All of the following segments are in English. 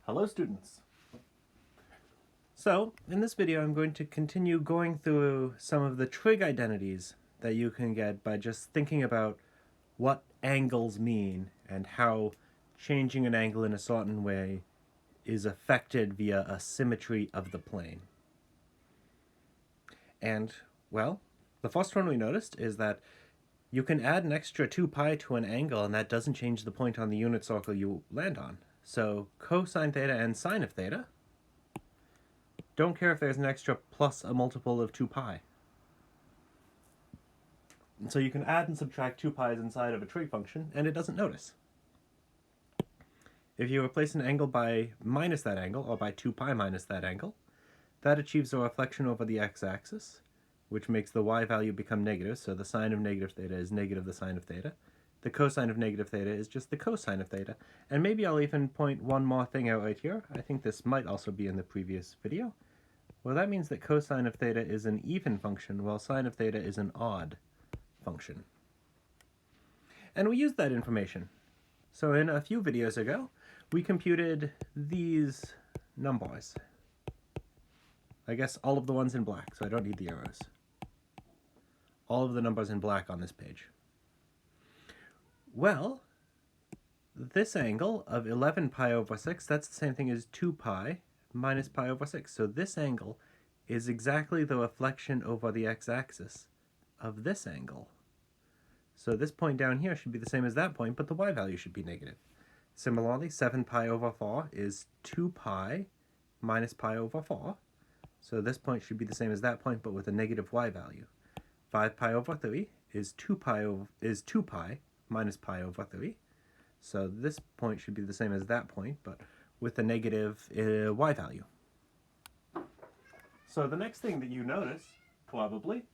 Hello students! So, in this video I'm going to continue going through some of the trig identities that you can get by just thinking about what angles mean and how changing an angle in a certain way is affected via a symmetry of the plane. And, well, the first one we noticed is that you can add an extra 2 pi to an angle and that doesn't change the point on the unit circle you land on. So cosine theta and sine of theta don't care if there's an extra plus a multiple of 2 pi. And so you can add and subtract 2 pi's inside of a trig function and it doesn't notice. If you replace an angle by minus that angle, or by 2 pi minus that angle, that achieves a reflection over the x-axis, which makes the y value become negative, so the sine of negative theta is negative the sine of theta. The cosine of negative theta is just the cosine of theta. And maybe I'll even point one more thing out right here. I think this might also be in the previous video. Well, that means that cosine of theta is an even function, while sine of theta is an odd function. And we used that information. So in a few videos ago, we computed these numbers. I guess all of the ones in black, so I don't need the arrows. All of the numbers in black on this page. Well, this angle of 11 pi over 6, that's the same thing as 2 pi minus pi over 6. So this angle is exactly the reflection over the x-axis of this angle. So this point down here should be the same as that point, but the y value should be negative. Similarly, 7 pi over 4 is 2 pi minus pi over 4. So this point should be the same as that point, but with a negative y value. 5 pi over 3 is 2 pi minus pi over 3. So this point should be the same as that point, but with a negative y value. So the next thing that you notice, probably,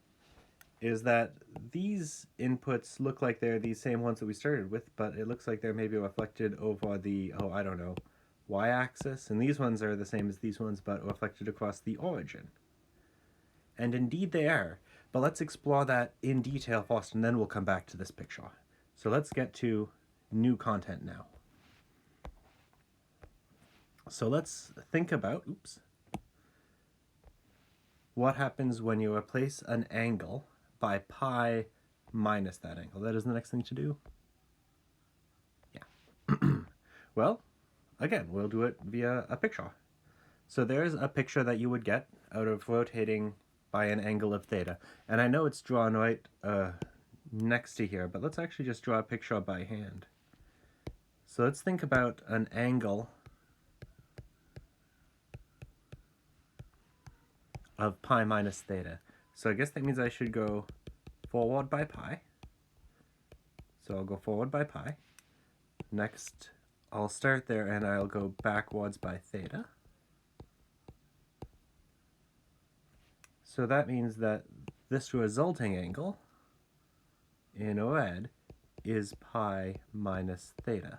is that these inputs look like they're the same ones that we started with, but it looks like they're maybe reflected over the, I don't know, y-axis, and these ones are the same as these ones, but reflected across the origin. And indeed they are, but let's explore that in detail first, and then we'll come back to this picture. So let's get to new content now. So let's think about, what happens when you replace an angle by pi minus that angle. That is the next thing to do. Yeah. Well, again, we'll do it via a picture. So there's a picture that you would get out of rotating by an angle of theta. And I know it's drawn right next to here, but let's actually just draw a picture by hand. So let's think about an angle of pi minus theta. So I guess that means I should go forward by pi. So I'll go forward by pi. Next, I'll start there and I'll go backwards by theta. So that means that this resulting angle in red is pi minus theta.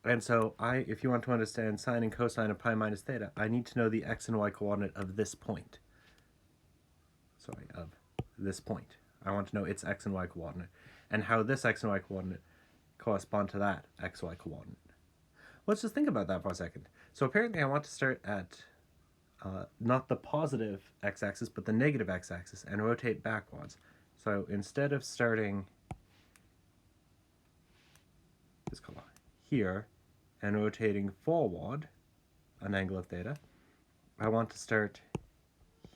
And so if you want to understand sine and cosine of pi minus theta, I need to know the x and y coordinate of this point. Sorry, of this point. I want to know its x and y coordinate, and how this x and y coordinate correspond to that x, y coordinate. Let's just think about that for a second. So apparently I want to start at not the positive x-axis, but the negative x-axis, and rotate backwards. So instead of starting this color here and rotating forward an angle of theta, I want to start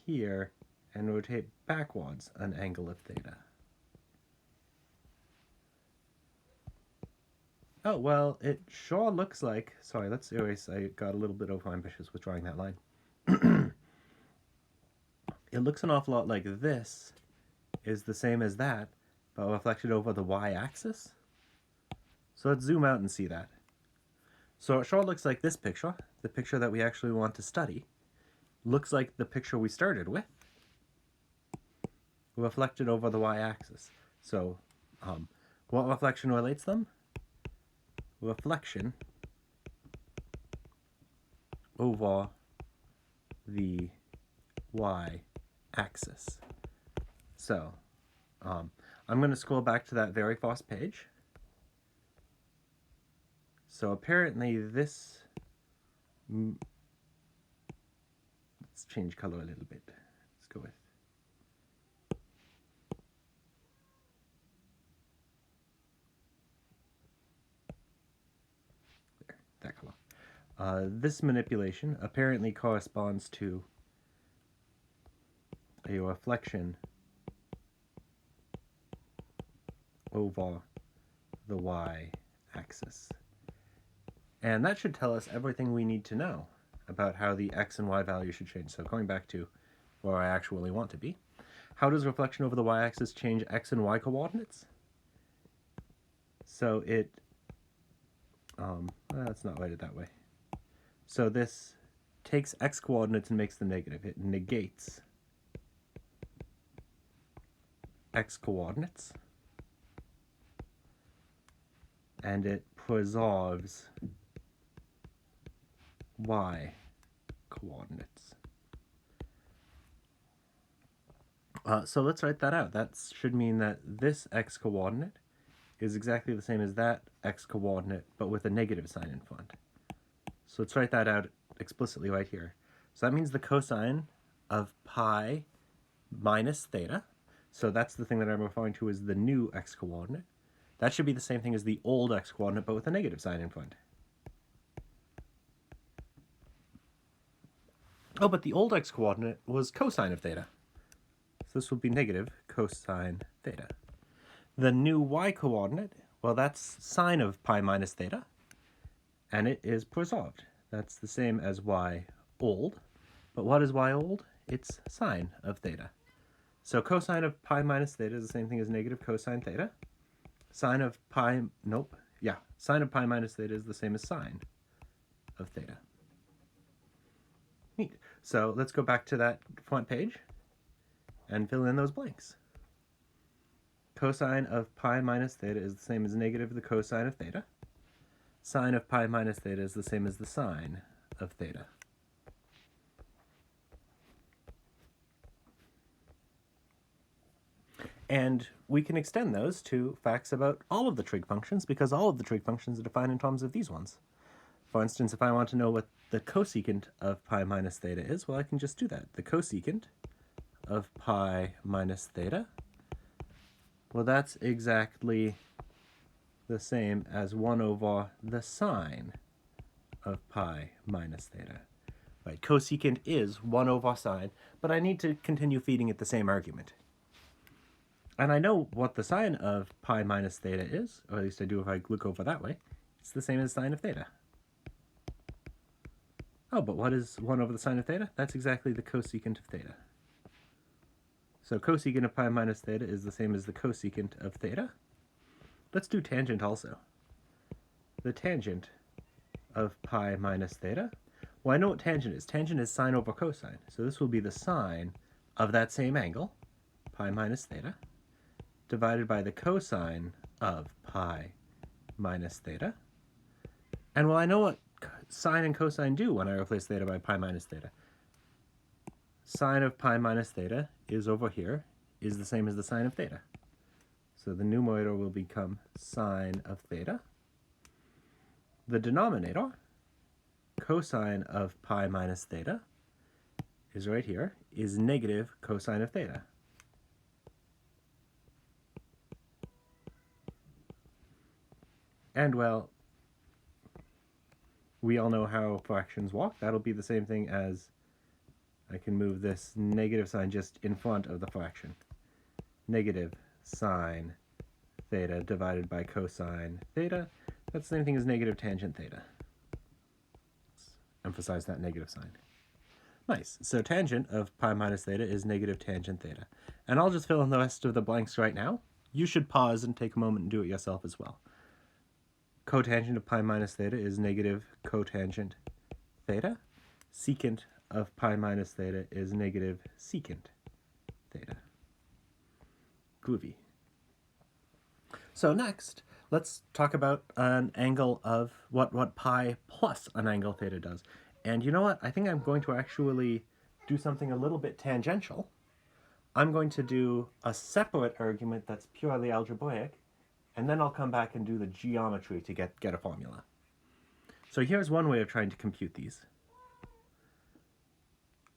here and rotate backwards an angle of theta. Oh, well, it sure looks like, sorry, let's erase, I got a little bit overambitious with drawing that line. It looks an awful lot like this is the same as that, but reflected over the y-axis. So let's zoom out and see that. So it sure looks like this picture, the picture that we actually want to study, looks like the picture we started with, reflected over the y-axis. So what reflection relates them? Reflection over the y-axis. So I'm going to scroll back to that very first page. So apparently this, let's change color a little bit. Let's go with there, that color. This manipulation apparently corresponds to a reflection over the y-axis. And that should tell us everything we need to know about how the x and y value should change. So going back to where I actually want to be, how does reflection over the y-axis change x and y coordinates? So it, that's not weighted that way. So this takes x coordinates and makes them negative. It negates x coordinates, and it preserves y coordinates. So let's write that out. That should mean that this x coordinate is exactly the same as that x coordinate, but with a negative sign in front. So let's write that out explicitly right here. So that means the cosine of pi minus theta, so that's the thing that I'm referring to as the new x coordinate. That should be the same thing as the old x coordinate, but with a negative sign in front. Oh, but the old x coordinate was cosine of theta. So this will be negative cosine theta. The new y coordinate, well, that's sine of pi minus theta, and it is preserved. That's the same as y old. But what is y old? It's sine of theta. So cosine of pi minus theta is the same thing as negative cosine theta. Sine of pi, nope, yeah, sine of pi minus theta is the same as sine of theta. Neat. So let's go back to that front page and fill in those blanks. Cosine of pi minus theta is the same as negative the cosine of theta. Sine of pi minus theta is the same as the sine of theta. And we can extend those to facts about all of the trig functions, because all of the trig functions are defined in terms of these ones. For instance, if I want to know what the cosecant of pi minus theta is, well, I can just do that. The cosecant of pi minus theta, well, that's exactly the same as 1 over the sine of pi minus theta. Right, cosecant is 1 over sine, but I need to continue feeding it the same argument. And I know what the sine of pi minus theta is, or at least I do if I look over that way. It's the same as sine of theta. Oh, but what is 1 over the sine of theta? That's exactly the cosecant of theta. So cosecant of pi minus theta is the same as the cosecant of theta. Let's do tangent also. The tangent of pi minus theta. Well, I know what tangent is. Tangent is sine over cosine. So this will be the sine of that same angle, pi minus theta, divided by the cosine of pi minus theta. And well, I know what sine and cosine do when I replace theta by pi minus theta. Sine of pi minus theta is over here, is the same as the sine of theta. So the numerator will become sine of theta. The denominator, cosine of pi minus theta, is right here, is negative cosine of theta. And well, we all know how fractions walk. That'll be the same thing as, I can move this negative sign just in front of the fraction. Negative sine theta divided by cosine theta. That's the same thing as negative tangent theta. Let's emphasize that negative sign. Nice. So tangent of pi minus theta is negative tangent theta. And I'll just fill in the rest of the blanks right now. You should pause and take a moment and do it yourself as well. Cotangent of pi minus theta is negative cotangent theta. Secant of pi minus theta is negative secant theta. Groovy. So next, let's talk about an angle of what pi plus an angle theta does. And you know what? I think I'm going to actually do something a little bit tangential. I'm going to do a separate argument that's purely algebraic, and then I'll come back and do the geometry to get a formula. So here's one way of trying to compute these.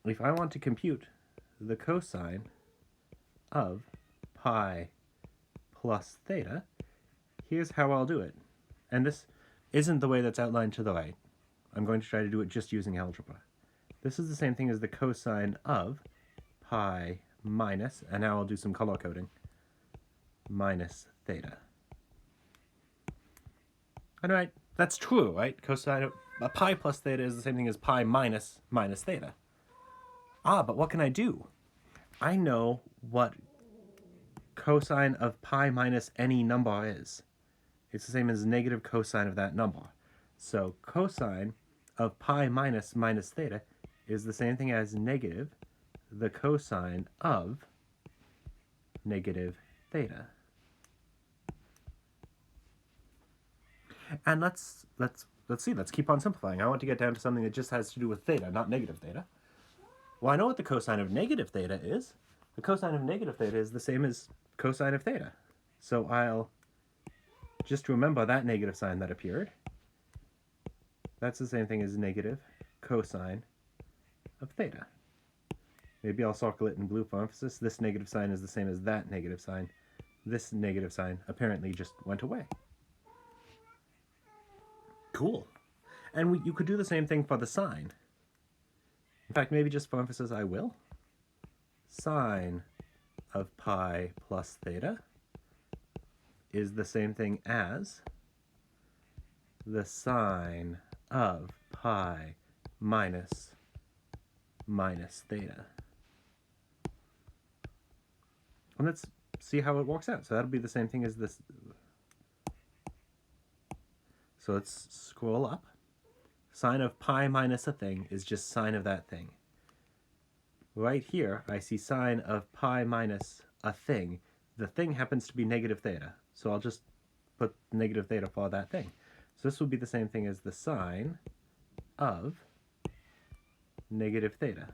If I want to compute the cosine of pi plus theta, here's how I'll do it. And this isn't the way that's outlined to the right. I'm going to try to do it just using algebra. This is the same thing as the cosine of pi minus, and now I'll do some color coding, minus theta. And right, that's true, right? Cosine of pi plus theta is the same thing as pi minus theta. Ah, but what can I do? I know what cosine of pi minus any number is. It's the same as negative cosine of that number. So cosine of pi minus theta is the same thing as negative the cosine of negative theta. And let's see, let's keep on simplifying. I want to get down to something that just has to do with theta, not negative theta. Well, I know what the cosine of negative theta is. The cosine of negative theta is the same as cosine of theta. So I'll just remember that negative sign that appeared. That's the same thing as negative cosine of theta. Maybe I'll circle it in blue for emphasis. This negative sign is the same as that negative sign. This negative sign apparently just went away. Cool. And you could do the same thing for the sine. In fact, maybe just for emphasis I will. Sine of pi plus theta is the same thing as the sine of pi minus theta. And let's see how it works out. So that'll be the same thing as this. So let's scroll up. Sine of pi minus a thing is just sine of that thing. Right here, I see sine of pi minus a thing. The thing happens to be negative theta. So I'll just put negative theta for that thing. So this will be the same thing as the sine of negative theta.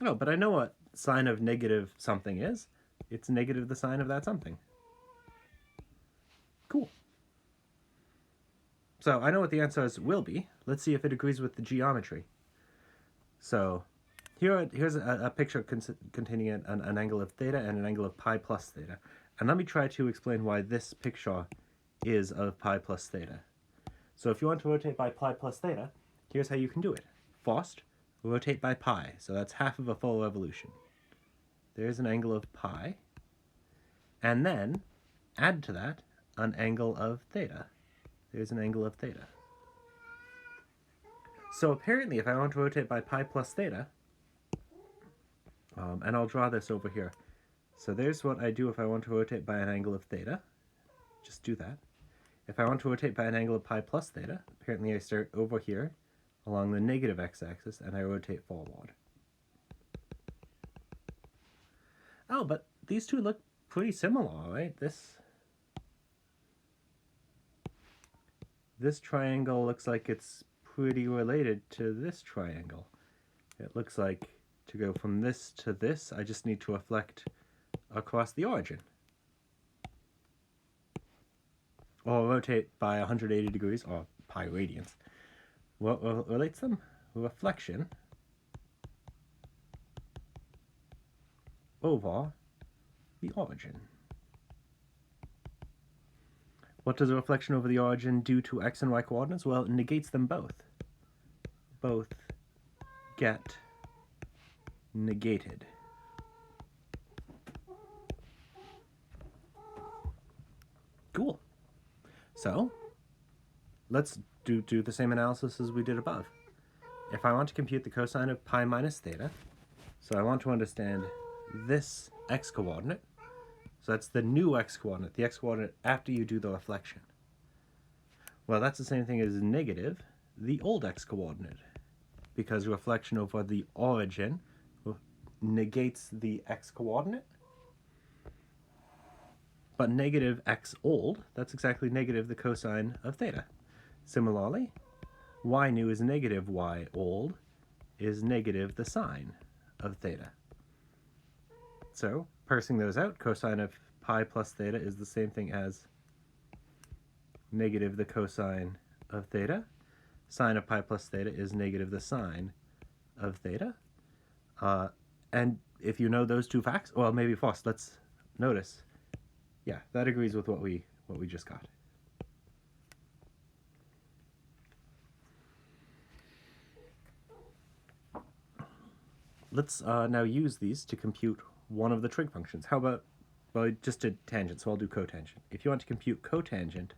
Oh, but I know what sine of negative something is. It's negative the sine of that something. Cool. So I know what the answers will be. Let's see if it agrees with the geometry. So here's a picture containing an angle of theta and an angle of pi plus theta. And let me try to explain why this picture is of pi plus theta. So if you want to rotate by pi plus theta, here's how you can do it. First, rotate by pi. So that's half of a full revolution. There's an angle of pi. And then add to that an angle of theta. There's an angle of theta. So apparently if I want to rotate by pi plus theta, and I'll draw this over here. So there's what I do if I want to rotate by an angle of theta. Just do that. If I want to rotate by an angle of pi plus theta, apparently I start over here along the negative x-axis and I rotate forward. Oh, but these two look pretty similar, right? This triangle looks like it's pretty related to this triangle. It looks like to go from this to this, I just need to reflect across the origin. Or rotate by 180 degrees, or pi radians. What relates them? Reflection over the origin. What does a reflection over the origin do to x and y coordinates? Well, it negates them both. Both get negated. Cool. So, let's do the same analysis as we did above. If I want to compute the cosine of pi minus theta, so I want to understand this x-coordinate, so that's the new x-coordinate, the x-coordinate after you do the reflection. Well, that's the same thing as negative the old x-coordinate, because reflection over the origin negates the x-coordinate. But negative x old, that's exactly negative the cosine of theta. Similarly, y new is negative y old is negative the sine of theta. So, parsing those out, cosine of pi plus theta is the same thing as negative the cosine of theta. Sine of pi plus theta is negative the sine of theta. And if you know those two facts, well, maybe first, let's notice. Yeah, that agrees with what we just got. Let's now use these to compute one of the trig functions. How about, well, just a tangent, so I'll do cotangent. If you want to compute cotangent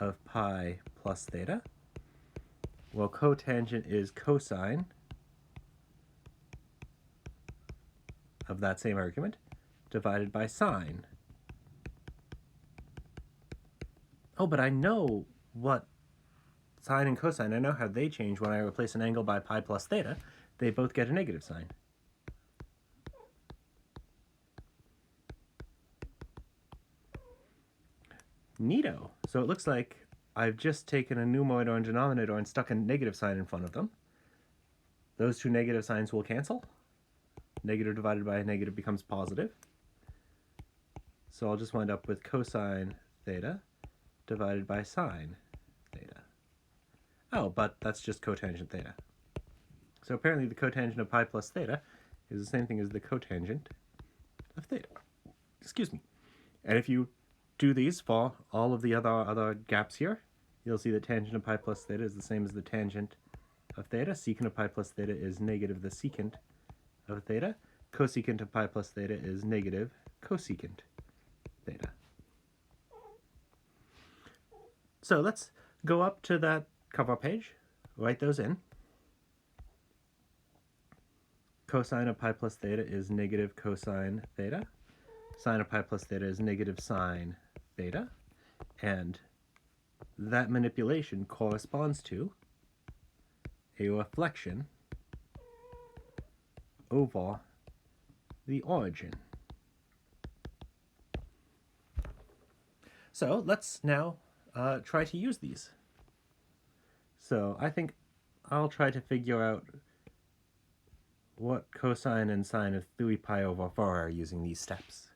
of pi plus theta, well, cotangent is cosine of that same argument divided by sine. Oh, but I know what sine and cosine, I know how they change when I replace an angle by pi plus theta. They both get a negative sign. Neato. So it looks like I've just taken a numerator and denominator and stuck a negative sign in front of them. Those two negative signs will cancel. Negative divided by a negative becomes positive. So I'll just wind up with cosine theta divided by sine theta. Oh, but that's just cotangent theta. So apparently the cotangent of pi plus theta is the same thing as the cotangent of theta. Excuse me. And if you do these for all of the other gaps here, you'll see that tangent of pi plus theta is the same as the tangent of theta. Secant of pi plus theta is negative the secant of theta. Cosecant of pi plus theta is negative cosecant theta. So let's go up to that cover page, write those in. Cosine of pi plus theta is negative cosine theta. Sine of pi plus theta is negative sine theta. And that manipulation corresponds to a reflection over the origin. So let's now try to use these. So I think I'll try to figure out what cosine and sine of 3 pi over 4 are using these steps.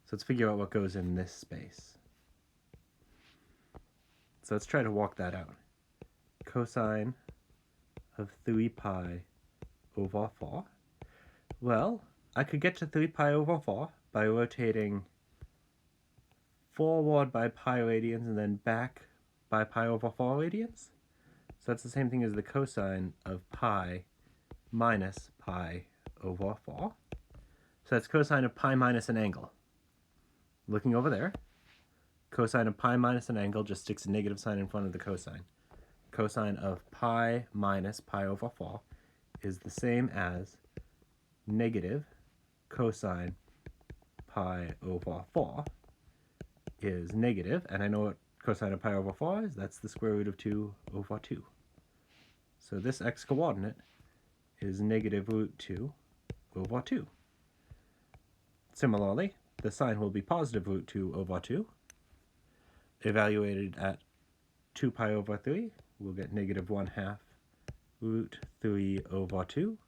So let's figure out what goes in this space. So let's try to walk that out. Cosine of 3 pi over 4. Well, I could get to 3 pi over 4 by rotating forward by pi radians and then back by pi over 4 radians. So that's the same thing as the cosine of pi minus pi over 4. So that's cosine of pi minus an angle. Looking over there, cosine of pi minus an angle just sticks a negative sign in front of the cosine. Cosine of pi minus pi over 4 is the same as negative cosine pi over 4 is negative, and I know what cosine of pi over 4 is. That's the square root of 2 over 2. So this x-coordinate is negative root 2 over 2. Similarly, the sine will be positive root 2 over 2. Evaluated at 2 pi over 3, we'll get negative 1/2 root 3 over 2.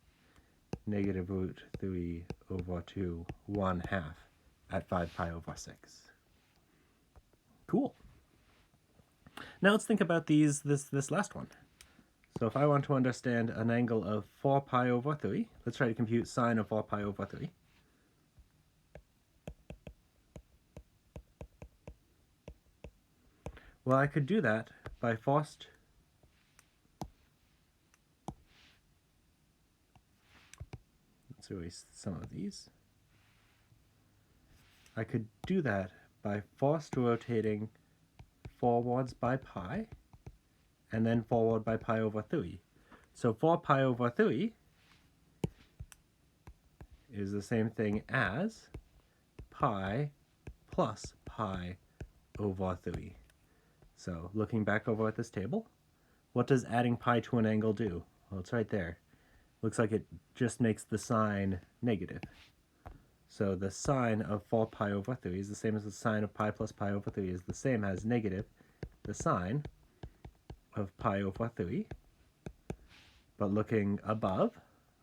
Negative root 3 over 2 1/2 at 5 pi over 6. Cool. Now let's think about this last one. So if I want to understand an angle of 4 pi over 3, let's try to compute sine of 4 pi over 3. Well, I could do that by first let's erase some of these. I could do that by first rotating forwards by pi and then forward by pi over 3. So 4 pi over 3 is the same thing as pi plus pi over 3. So looking back over at this table, what does adding pi to an angle do? Well, it's right there. Looks like it just makes the sign negative. So the sine of 4 pi over 3 is the same as the sine of pi plus pi over 3 is the same as negative the sine of pi over 3. But looking above,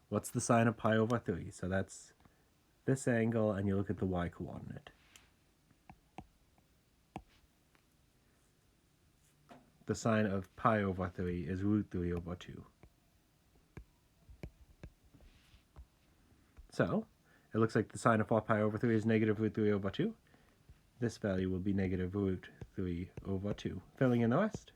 what's the sine of pi over 3? So that's this angle, and you look at the y-coordinate. the sine of pi over 3 is root 3 over 2. So, it looks like the sine of 4 pi over 3 is negative root 3 over 2. This value will be negative root 3 over 2. Filling in the rest.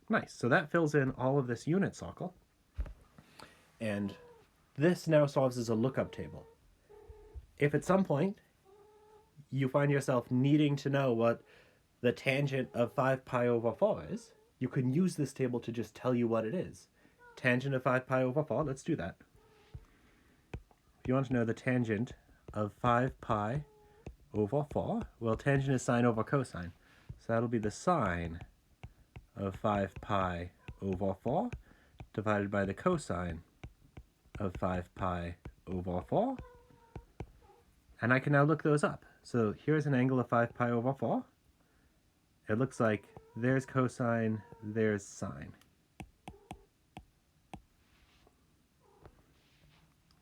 Nice, so that fills in all of this unit circle. And this now solves as a lookup table. If at some point you find yourself needing to know what the tangent of 5 pi over 4 is, you can use this table to just tell you what it is. Tangent of 5 pi over 4, let's do that. If you want to know the tangent of 5 pi over 4, well, tangent is sine over cosine. So that'll be the sine of 5 pi over 4 divided by the cosine of 5 pi over 4. And I can now look those up. So here's an angle of 5 pi over 4. It looks like there's cosine, there's sine.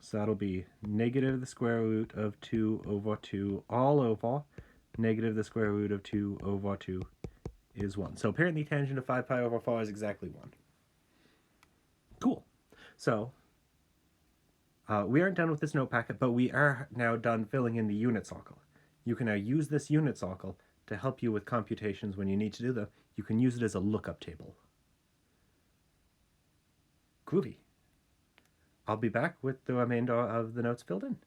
So that'll be negative the square root of 2 over 2 all over negative the square root of 2 over 2 is 1. So apparently tangent of 5 pi over 4 is exactly 1. Cool. So we aren't done with this note packet, but we are now done filling in the unit circle. You can now use this unit circle to help you with computations when you need to do them. You can use it as a lookup table. Groovy. I'll be back with the remainder of the notes filled in.